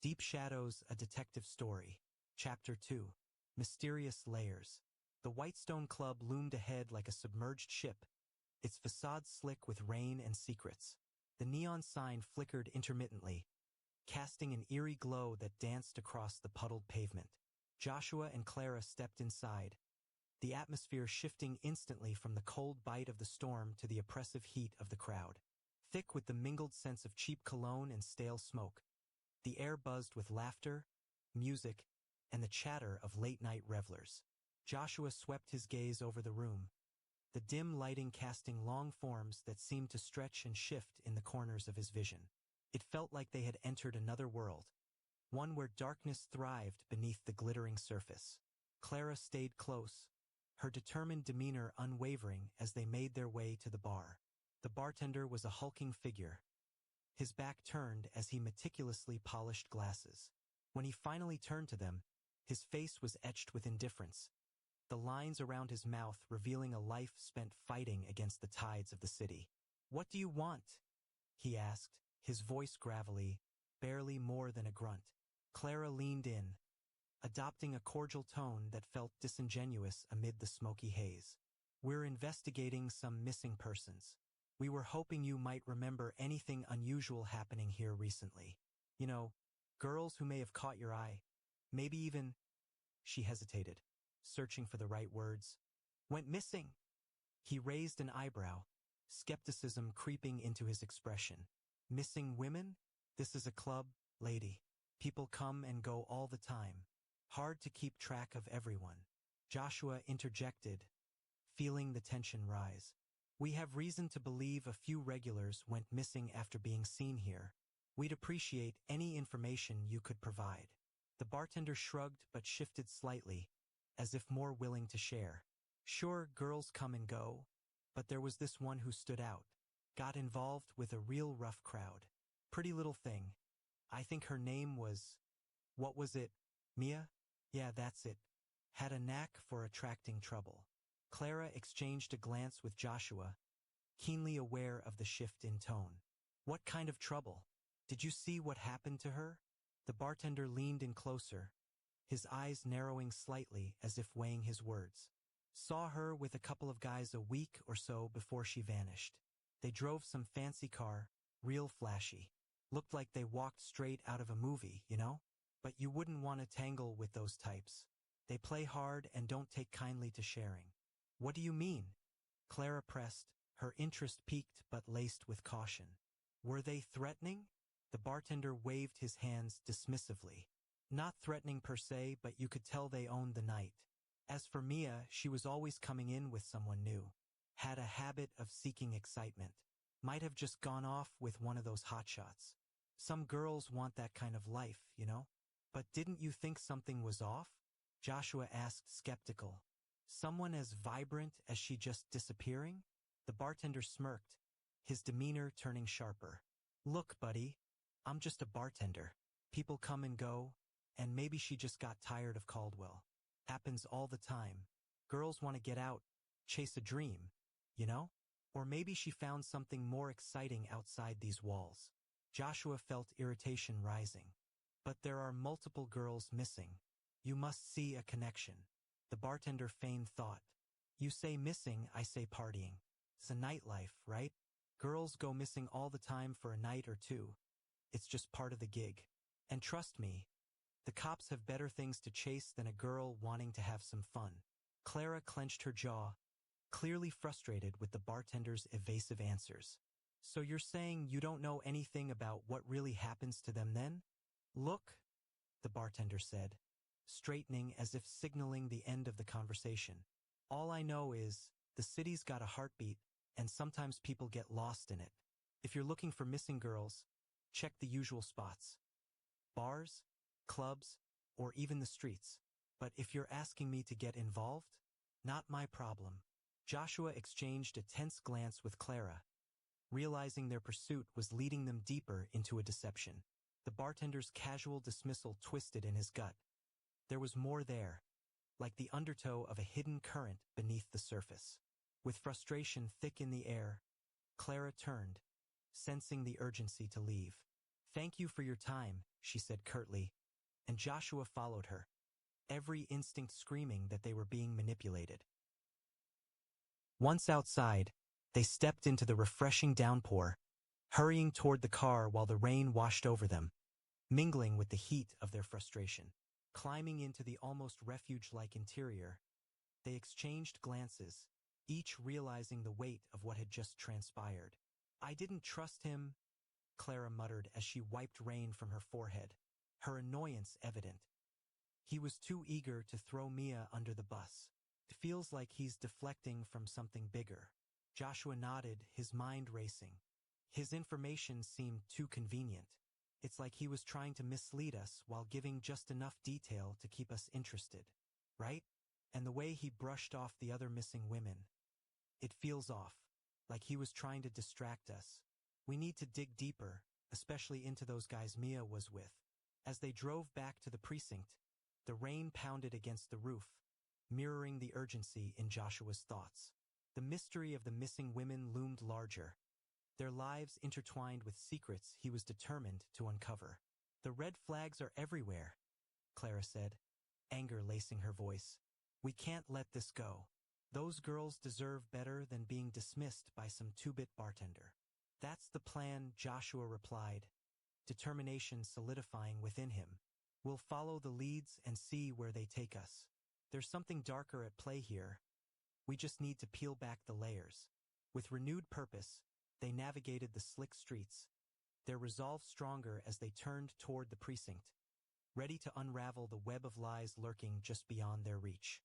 Deep Shadows, a Detective Story. Chapter 2. Mysterious Layers. The Whitestone Club loomed ahead like a submerged ship, its facade slick with rain and secrets. The neon sign flickered intermittently, casting an eerie glow that danced across the puddled pavement. Joshua and Clara stepped inside, the atmosphere shifting instantly from the cold bite of the storm to the oppressive heat of the crowd. Thick with the mingled sense of cheap cologne and stale smoke, the air buzzed with laughter, music, and the chatter of late-night revelers. Joshua swept his gaze over the room, the dim lighting casting long forms that seemed to stretch and shift in the corners of his vision. It felt like they had entered another world, one where darkness thrived beneath the glittering surface. Clara stayed close, her determined demeanor unwavering as they made their way to the bar. The bartender was a hulking figure, his back turned as he meticulously polished glasses. When he finally turned to them, his face was etched with indifference, the lines around his mouth revealing a life spent fighting against the tides of the city. "What do you want?" he asked, his voice gravelly, barely more than a grunt. Clara leaned in, adopting a cordial tone that felt disingenuous amid the smoky haze. "We're investigating some missing persons. We were hoping you might remember anything unusual happening here recently. You know, girls who may have caught your eye. Maybe even—" She hesitated, searching for the right words. "Went missing." He raised an eyebrow, skepticism creeping into his expression. "Missing women? This is a club, lady. People come and go all the time. Hard to keep track of everyone." Joshua interjected, feeling the tension rise. "We have reason to believe a few regulars went missing after being seen here. We'd appreciate any information you could provide." The bartender shrugged but shifted slightly, as if more willing to share. "Sure, girls come and go, but there was this one who stood out. Got involved with a real rough crowd. Pretty little thing. I think her name was... What was it? Mia? Yeah, that's it. Had a knack for attracting trouble." Clara exchanged a glance with Joshua, keenly aware of the shift in tone. "What kind of trouble? Did you see what happened to her?" The bartender leaned in closer, his eyes narrowing slightly as if weighing his words. "Saw her with a couple of guys a week or so before she vanished. They drove some fancy car, real flashy. Looked like they walked straight out of a movie, you know? But you wouldn't want to tangle with those types. They play hard and don't take kindly to sharing." "What do you mean?" Clara pressed, her interest piqued but laced with caution. "Were they threatening?" The bartender waved his hands dismissively. "Not threatening per se, but you could tell they owned the night. As for Mia, she was always coming in with someone new. Had a habit of seeking excitement. Might have just gone off with one of those hotshots. Some girls want that kind of life, you know? But didn't you think something was off?" Joshua asked, skeptical. "Someone as vibrant as she just disappearing?" The bartender smirked, his demeanor turning sharper. "Look, buddy, I'm just a bartender. People come and go, and maybe she just got tired of Caldwell. Happens all the time. Girls want to get out, chase a dream, you know? Or maybe she found something more exciting outside these walls." Joshua felt irritation rising. "But there are multiple girls missing. You must see a connection." The bartender feigned thought. "You say missing, I say partying. It's a nightlife, right? Girls go missing all the time for a night or two. It's just part of the gig. And trust me, the cops have better things to chase than a girl wanting to have some fun." Clara clenched her jaw, clearly frustrated with the bartender's evasive answers. "So you're saying you don't know anything about what really happens to them then?" "Look," the bartender said, straightening as if signaling the end of the conversation. "All I know is, the city's got a heartbeat, and sometimes people get lost in it. If you're looking for missing girls, check the usual spots. Bars, clubs, or even the streets. But if you're asking me to get involved, not my problem." Joshua exchanged a tense glance with Clara, realizing their pursuit was leading them deeper into a deception. The bartender's casual dismissal twisted in his gut. There was more there, like the undertow of a hidden current beneath the surface. With frustration thick in the air, Clara turned, sensing the urgency to leave. "Thank you for your time," she said curtly, and Joshua followed her, every instinct screaming that they were being manipulated. Once outside, they stepped into the refreshing downpour, hurrying toward the car while the rain washed over them, mingling with the heat of their frustration. Climbing into the almost refuge-like interior, they exchanged glances, each realizing the weight of what had just transpired. "I didn't trust him," Clara muttered as she wiped rain from her forehead, her annoyance evident. "He was too eager to throw Mia under the bus. It feels like he's deflecting from something bigger." Joshua nodded, his mind racing. His information seemed too convenient. It's like he was trying to mislead us while giving just enough detail to keep us interested, right? And the way he brushed off the other missing women. It feels off, like he was trying to distract us. "We need to dig deeper, especially into those guys Mia was with." As they drove back to the precinct, the rain pounded against the roof, mirroring the urgency in Joshua's thoughts. The mystery of the missing women loomed larger, their lives intertwined with secrets he was determined to uncover. "The red flags are everywhere," Clara said, anger lacing her voice. "We can't let this go. Those girls deserve better than being dismissed by some two-bit bartender." "That's the plan," Joshua replied, determination solidifying within him. "We'll follow the leads and see where they take us. There's something darker at play here. We just need to peel back the layers." With renewed purpose, they navigated the slick streets, their resolve stronger as they turned toward the precinct, ready to unravel the web of lies lurking just beyond their reach.